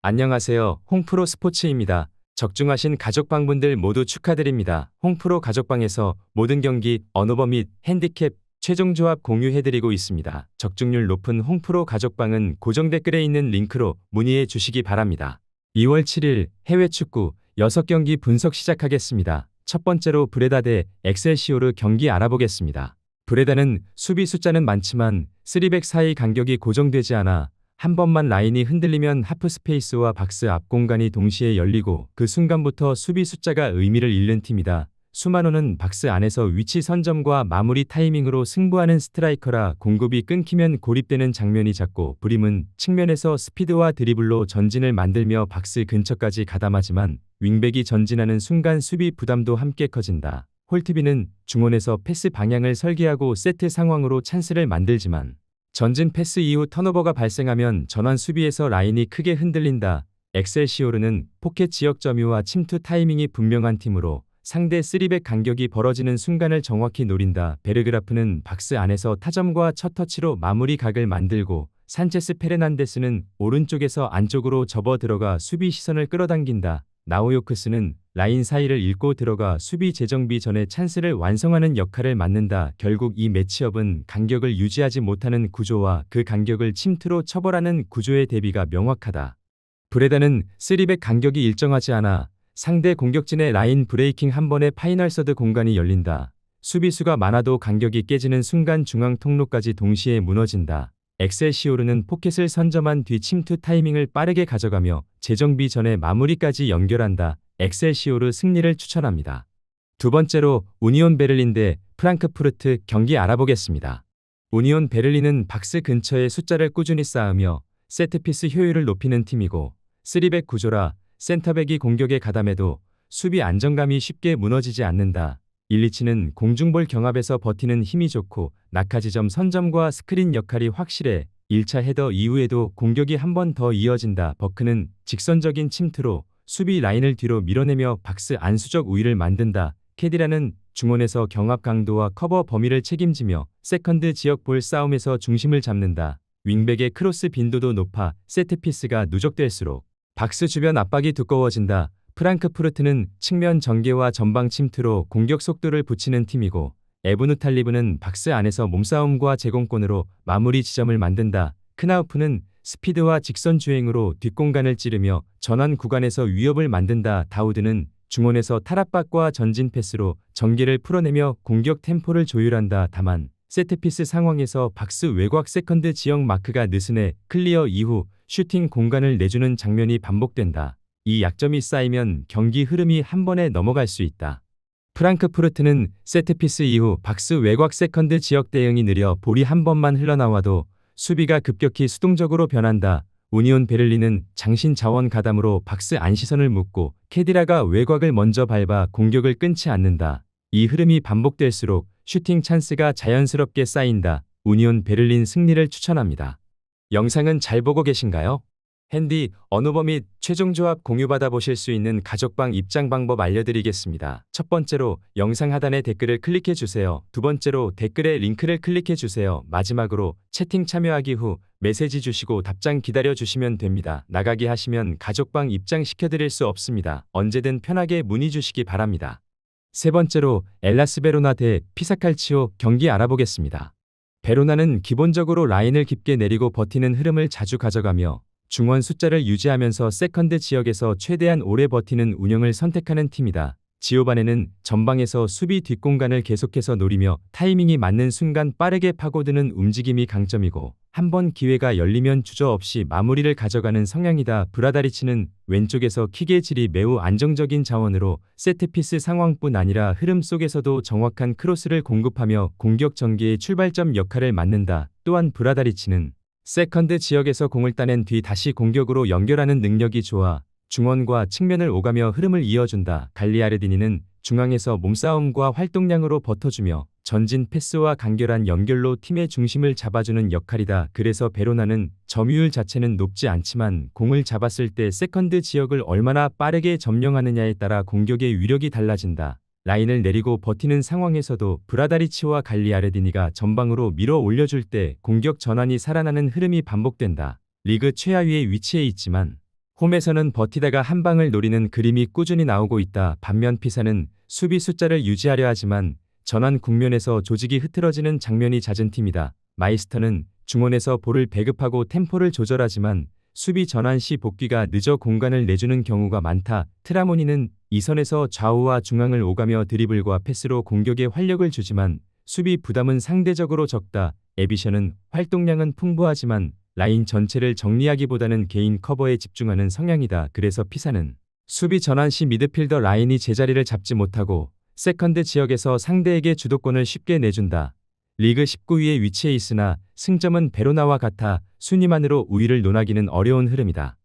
안녕하세요. 홍프로 스포츠입니다. 적중하신 가족방분들 모두 축하드립니다. 홍프로 가족방에서 모든 경기, 언오버 및 핸디캡, 최종 조합 공유해드리고 있습니다. 적중률 높은 홍프로 가족방은 고정 댓글에 있는 링크로 문의해 주시기 바랍니다. 2월 7일 해외 축구 6경기 분석 시작하겠습니다. 첫 번째로 브레다 대 엑셀시오르 경기 알아보겠습니다. 브레다는 수비 숫자는 많지만 3백 사이 간격이 고정되지 않아 한 번만 라인이 흔들리면 하프 스페이스와 박스 앞 공간이 동시에 열리고 그 순간부터 수비 숫자가 의미를 잃는 팀이다. 수마노는 박스 안에서 위치 선점과 마무리 타이밍으로 승부하는 스트라이커라 공급이 끊기면 고립되는 장면이 잦고 브림은 측면에서 스피드와 드리블로 전진을 만들며 박스 근처까지 가담하지만 윙백이 전진하는 순간 수비 부담도 함께 커진다. 홀트비는 중원에서 패스 방향을 설계하고 세트 상황으로 찬스를 만들지만 전진 패스 이후 턴오버가 발생하면 전환 수비에서 라인이 크게 흔들린다. 엑셀시오르는 포켓 지역 점유와 침투 타이밍이 분명한 팀으로 상대 3백 간격이 벌어지는 순간을 정확히 노린다. 베르그라프는 박스 안에서 타점과 첫 터치로 마무리 각을 만들고 산체스 페르난데스는 오른쪽에서 안쪽으로 접어 들어가 수비 시선을 끌어당긴다. 나우요크스는 라인 사이를 읽고 들어가 수비 재정비 전에 찬스를 완성하는 역할을 맡는다. 결국 이 매치업은 간격을 유지하지 못하는 구조와 그 간격을 침투로 처벌하는 구조의 대비가 명확하다. 브레다는 3백 간격이 일정하지 않아 상대 공격진의 라인 브레이킹 한 번에 파이널 서드 공간이 열린다. 수비수가 많아도 간격이 깨지는 순간 중앙 통로까지 동시에 무너진다. 엑셀시오르는 포켓을 선점한 뒤 침투 타이밍을 빠르게 가져가며 재정비 전에 마무리까지 연결한다. 엑셀시오르 승리를 추천합니다. 두 번째로 우니온 베를린 대 프랑크푸르트 경기 알아보겠습니다. 우니온 베를린은 박스 근처에 숫자를 꾸준히 쌓으며 세트피스 효율을 높이는 팀이고 3백 구조라 센터백이 공격에 가담해도 수비 안정감이 쉽게 무너지지 않는다. 일리치는 공중볼 경합에서 버티는 힘이 좋고 낙하지점 선점과 스크린 역할이 확실해 1차 헤더 이후에도 공격이 한 번 더 이어진다. 버크는 직선적인 침투로 수비 라인을 뒤로 밀어내며 박스 안수적 우위를 만든다. 캐디라는 중원에서 경합 강도와 커버 범위를 책임지며 세컨드 지역 볼 싸움에서 중심을 잡는다. 윙백의 크로스 빈도도 높아 세트피스가 누적될수록 박스 주변 압박이 두꺼워진다. 프랑크푸르트는 측면 전개와 전방 침투로 공격 속도를 붙이는 팀이고 에브누탈리브는 박스 안에서 몸싸움과 제공권으로 마무리 지점을 만든다. 크나우프는 스피드와 직선 주행으로 뒷공간을 찌르며 전환 구간에서 위협을 만든다. 다우드는 중원에서 탈압박과 전진 패스로 전개를 풀어내며 공격 템포를 조율한다. 다만 세트피스 상황에서 박스 외곽 세컨드 지역 마크가 느슨해 클리어 이후 슈팅 공간을 내주는 장면이 반복된다. 이 약점이 쌓이면 경기 흐름이 한 번에 넘어갈 수 있다. 프랑크푸르트는 세트피스 이후 박스 외곽 세컨드 지역 대응이 느려 볼이 한 번만 흘러나와도 수비가 급격히 수동적으로 변한다. 우니온 베를린은 장신 자원 가담으로 박스 안 시선을 묶고 캐디라가 외곽을 먼저 밟아 공격을 끊지 않는다. 이 흐름이 반복될수록 슈팅 찬스가 자연스럽게 쌓인다. 우니온 베를린 승리를 추천합니다. 영상은 잘 보고 계신가요? 핸디, 언오버 및 최종 조합 공유받아 보실 수 있는 가족방 입장 방법 알려드리겠습니다. 첫 번째로 영상 하단에 댓글을 클릭해 주세요. 두 번째로 댓글에 링크를 클릭해 주세요. 마지막으로 채팅 참여하기 후 메시지 주시고 답장 기다려 주시면 됩니다. 나가기 하시면 가족방 입장 시켜드릴 수 없습니다. 언제든 편하게 문의 주시기 바랍니다. 세 번째로 엘라스 베로나 대 피사칼치오 경기 알아보겠습니다. 베로나는 기본적으로 라인을 깊게 내리고 버티는 흐름을 자주 가져가며 중원 숫자를 유지하면서 세컨드 지역에서 최대한 오래 버티는 운영을 선택하는 팀이다. 지오바네는 전방에서 수비 뒷공간을 계속해서 노리며 타이밍이 맞는 순간 빠르게 파고드는 움직임이 강점이고 한 번 기회가 열리면 주저없이 마무리를 가져가는 성향이다. 브라다리치는 왼쪽에서 킥의 질이 매우 안정적인 자원으로 세트피스 상황뿐 아니라 흐름 속에서도 정확한 크로스를 공급하며 공격 전개의 출발점 역할을 맡는다. 또한 브라다리치는 세컨드 지역에서 공을 따낸 뒤 다시 공격으로 연결하는 능력이 좋아 중원과 측면을 오가며 흐름을 이어준다. 갈리아르디니는 중앙에서 몸싸움과 활동량으로 버텨주며 전진 패스와 간결한 연결로 팀의 중심을 잡아주는 역할이다. 그래서 베로나는 점유율 자체는 높지 않지만 공을 잡았을 때 세컨드 지역을 얼마나 빠르게 점령하느냐에 따라 공격의 위력이 달라진다. 라인을 내리고 버티는 상황에서도 브라다리치와 갈리아르디니가 전방으로 밀어 올려줄 때 공격 전환이 살아나는 흐름이 반복된다. 리그 최하위에 위치해 있지만 홈에서는 버티다가 한 방을 노리는 그림이 꾸준히 나오고 있다. 반면 피사는 수비 숫자를 유지하려 하지만 전환 국면에서 조직이 흐트러지는 장면이 잦은 팀이다. 마이스터는 중원에서 볼을 배급하고 템포를 조절하지만 수비 전환 시 복귀가 늦어 공간을 내주는 경우가 많다. 트라모니는 이선에서 좌우와 중앙을 오가며 드리블과 패스로 공격에 활력을 주지만 수비 부담은 상대적으로 적다. 에비션은 활동량은 풍부하지만 라인 전체를 정리하기보다는 개인 커버에 집중하는 성향이다. 그래서 피사는 수비 전환 시 미드필더 라인이 제자리를 잡지 못하고 세컨드 지역에서 상대에게 주도권을 쉽게 내준다. 리그 19위에 위치해 있으나 승점은 베로나와 같아 순위만으로 우위를 논하기는 어려운 흐름이다.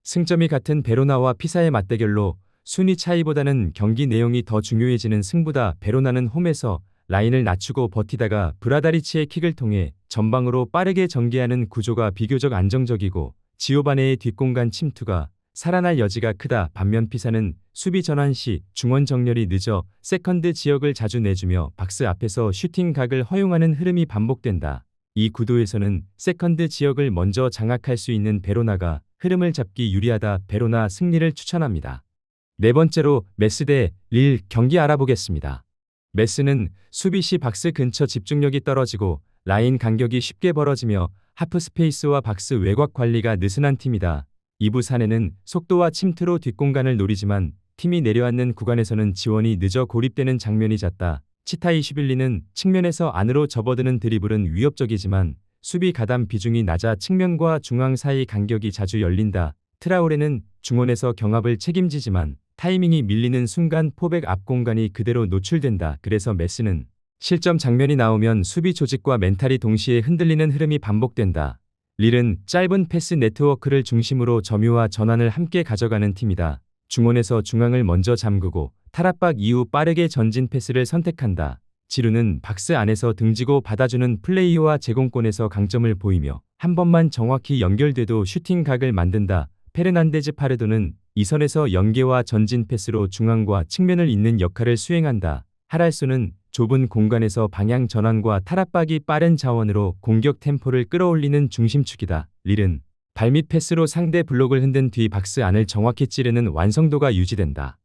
승점이 같은 베로나와 피사의 맞대결로 순위 차이보다는 경기 내용이 더 중요해지는 승부다. 베로나는 홈에서 라인을 낮추고 버티다가 브라다리치의 킥을 통해 전방으로 빠르게 전개하는 구조가 비교적 안정적이고 지오바네의 뒷공간 침투가 살아날 여지가 크다. 반면 피사는 수비 전환 시 중원 정렬이 늦어 세컨드 지역을 자주 내주며 박스 앞에서 슈팅 각을 허용하는 흐름이 반복된다. 이 구도에서는 세컨드 지역을 먼저 장악할 수 있는 베로나가 흐름을 잡기 유리하다. 베로나 승리를 추천합니다. 네 번째로 메스 대 릴 경기 알아보겠습니다. 메스는 수비 시 박스 근처 집중력이 떨어지고 라인 간격이 쉽게 벌어지며 하프 스페이스와 박스 외곽 관리가 느슨한 팀이다. 2부 사내는 속도와 침투로 뒷공간을 노리지만 팀이 내려앉는 구간에서는 지원이 늦어 고립되는 장면이 잦다. 치타이슈빌리는 측면에서 안으로 접어드는 드리블은 위협적이지만 수비 가담 비중이 낮아 측면과 중앙 사이 간격이 자주 열린다. 트라오레는 중원에서 경합을 책임지지만 타이밍이 밀리는 순간 포백 앞 공간이 그대로 노출된다. 그래서 메스는 실점 장면이 나오면 수비 조직과 멘탈이 동시에 흔들리는 흐름이 반복된다. 릴은 짧은 패스 네트워크를 중심으로 점유와 전환을 함께 가져가는 팀이다. 중원에서 중앙을 먼저 잠그고 탈압박 이후 빠르게 전진 패스를 선택한다. 지루는 박스 안에서 등지고 받아주는 플레이와 제공권에서 강점을 보이며 한 번만 정확히 연결돼도 슈팅 각을 만든다. 페르난데즈 파레도는 이선에서 연계와 전진 패스로 중앙과 측면을 잇는 역할을 수행한다. 하랄소는 좁은 공간에서 방향 전환과 탈압박이 빠른 자원으로 공격 템포를 끌어올리는 중심축이다. 릴은 발밑 패스로 상대 블록을 흔든 뒤 박스 안을 정확히 찌르는 완성도가 유지된다.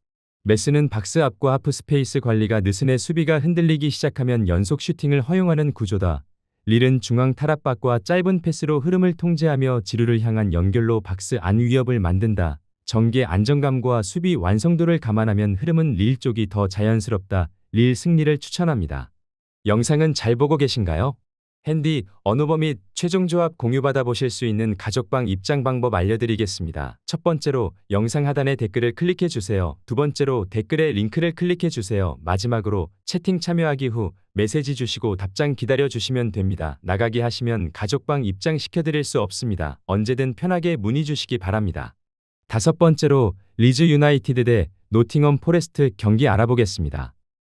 메스는 박스 앞과 하프 스페이스 관리가 느슨해 수비가 흔들리기 시작하면 연속 슈팅을 허용하는 구조다. 릴은 중앙 탈압박과 짧은 패스로 흐름을 통제하며 지루를 향한 연결로 박스 안 위협을 만든다. 전개 안정감과 수비 완성도를 감안하면 흐름은 릴 쪽이 더 자연스럽다. 릴 승리를 추천합니다. 영상은 잘 보고 계신가요? 핸디, 언어버 및 최종 조합 공유받아 보실 수 있는 가족방 입장 방법 알려드리겠습니다. 첫 번째로 영상 하단에 댓글을 클릭해 주세요. 두 번째로 댓글에 링크를 클릭해 주세요. 마지막으로 채팅 참여하기 후 메시지 주시고 답장 기다려 주시면 됩니다. 나가기 하시면 가족방 입장 시켜드릴 수 없습니다. 언제든 편하게 문의 주시기 바랍니다. 다섯 번째로 리즈 유나이티드 대 노팅엄 포레스트 경기 알아보겠습니다.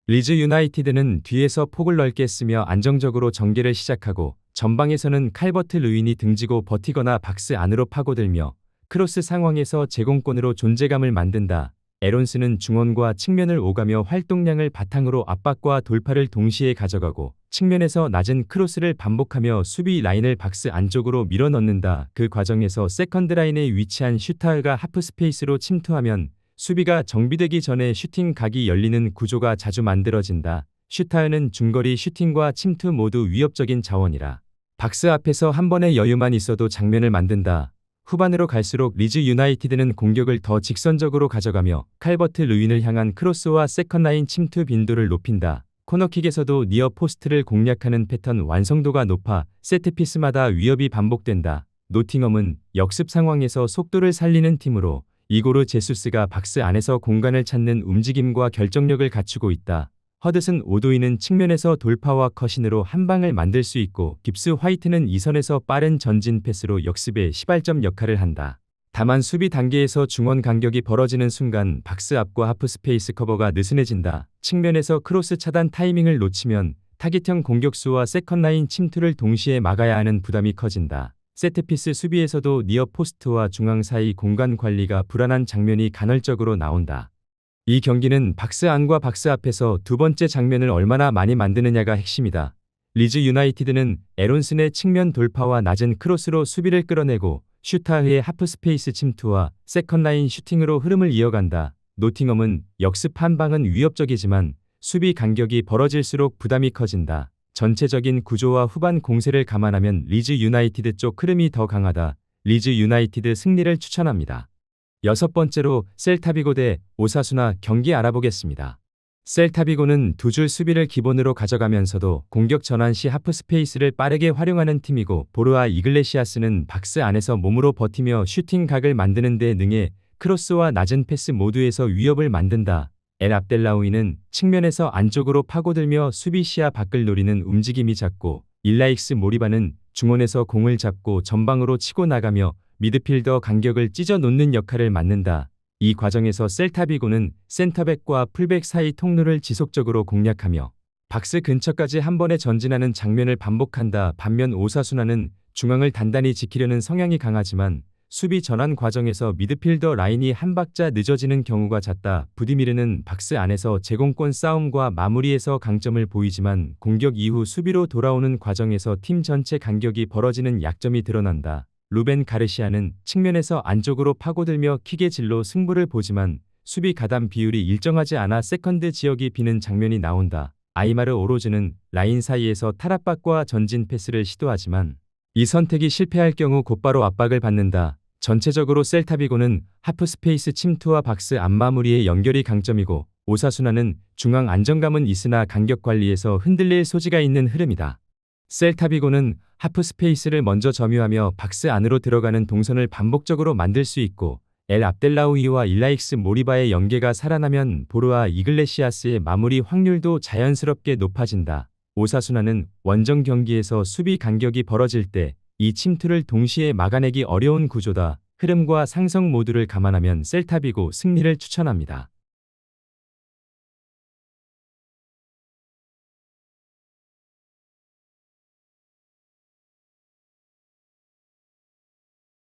리즈 유나이티드는 뒤에서 폭을 넓게 쓰며 안정적으로 전개를 시작하고 전방에서는 칼버트 루인이 등지고 버티거나 박스 안으로 파고들며 크로스 상황에서 제공권으로 존재감을 만든다. 에론스는 중원과 측면을 오가며 활동량을 바탕으로 압박과 돌파를 동시에 가져가고 측면에서 낮은 크로스를 반복하며 수비 라인을 박스 안쪽으로 밀어넣는다. 그 과정에서 세컨드 라인에 위치한 슈타흐가 하프 스페이스로 침투하면 수비가 정비되기 전에 슈팅 각이 열리는 구조가 자주 만들어진다. 슈타흐는 중거리 슈팅과 침투 모두 위협적인 자원이라 박스 앞에서 한 번의 여유만 있어도 장면을 만든다. 후반으로 갈수록 리즈 유나이티드는 공격을 더 직선적으로 가져가며 칼버트 루인을 향한 크로스와 세컨라인 침투 빈도를 높인다. 코너킥에서도 니어 포스트를 공략하는 패턴 완성도가 높아 세트피스마다 위협이 반복된다. 노팅엄은 역습 상황에서 속도를 살리는 팀으로 이고르 제수스가 박스 안에서 공간을 찾는 움직임과 결정력을 갖추고 있다. 허드슨 오도이는 측면에서 돌파와 컷신으로 한 방을 만들 수 있고 깁스 화이트는 이선에서 빠른 전진 패스로 역습의 시발점 역할을 한다. 다만 수비 단계에서 중원 간격이 벌어지는 순간 박스 앞과 하프 스페이스 커버가 느슨해진다. 측면에서 크로스 차단 타이밍을 놓치면 타깃형 공격수와 세컨라인 침투를 동시에 막아야 하는 부담이 커진다. 세트피스 수비에서도 니어 포스트와 중앙 사이 공간 관리가 불안한 장면이 간헐적으로 나온다. 이 경기는 박스 안과 박스 앞에서 두 번째 장면을 얼마나 많이 만드느냐가 핵심이다. 리즈 유나이티드는 에론슨의 측면 돌파와 낮은 크로스로 수비를 끌어내고 슈타흐의 하프스페이스 침투와 세컨라인 슈팅으로 흐름을 이어간다. 노팅엄은 역습 한 방은 위협적이지만 수비 간격이 벌어질수록 부담이 커진다. 전체적인 구조와 후반 공세를 감안하면 리즈 유나이티드 쪽 흐름이 더 강하다. 리즈 유나이티드 승리를 추천합니다. 여섯 번째로 셀타비고 대 오사수나 경기 알아보겠습니다. 셀타비고는 두 줄 수비를 기본으로 가져가면서도 공격 전환 시 하프스페이스를 빠르게 활용하는 팀이고, 보르아 이글레시아스는 박스 안에서 몸으로 버티며 슈팅 각을 만드는 데 능해 크로스와 낮은 패스 모두에서 위협을 만든다. 엘 압델라우이는 측면에서 안쪽으로 파고들며 수비 시야 밖을 노리는 움직임이 잦고, 일라익스 모리바는 중원에서 공을 잡고 전방으로 치고 나가며 미드필더 간격을 찢어 놓는 역할을 맡는다. 이 과정에서 셀타비고는 센터백과 풀백 사이 통로를 지속적으로 공략하며 박스 근처까지 한 번에 전진하는 장면을 반복한다. 반면 오사수나는 중앙을 단단히 지키려는 성향이 강하지만 수비 전환 과정에서 미드필더 라인이 한 박자 늦어지는 경우가 잦다. 부디미르는 박스 안에서 제공권 싸움과 마무리에서 강점을 보이지만 공격 이후 수비로 돌아오는 과정에서 팀 전체 간격이 벌어지는 약점이 드러난다. 루벤 가르시아는 측면에서 안쪽으로 파고들며 킥의 질로 승부를 보지만 수비 가담 비율이 일정하지 않아 세컨드 지역이 비는 장면이 나온다. 아이마르 오로즈는 라인 사이에서 탈압박과 전진 패스를 시도하지만 이 선택이 실패할 경우 곧바로 압박을 받는다. 전체적으로 셀타비고는 하프스페이스 침투와 박스 안마무리의 연결이 강점이고, 오사수나는 중앙 안정감은 있으나 간격 관리에서 흔들릴 소지가 있는 흐름이다. 셀타비고는 하프스페이스를 먼저 점유하며 박스 안으로 들어가는 동선을 반복적으로 만들 수 있고, 엘 압델라우이와 일라익스 모리바의 연계가 살아나면 보르아 이글레시아스의 마무리 확률도 자연스럽게 높아진다. 오사수나는 원정 경기에서 수비 간격이 벌어질 때 이 침투를 동시에 막아내기 어려운 구조다. 흐름과 상성 모두를 감안하면 셀타비고 승리를 추천합니다.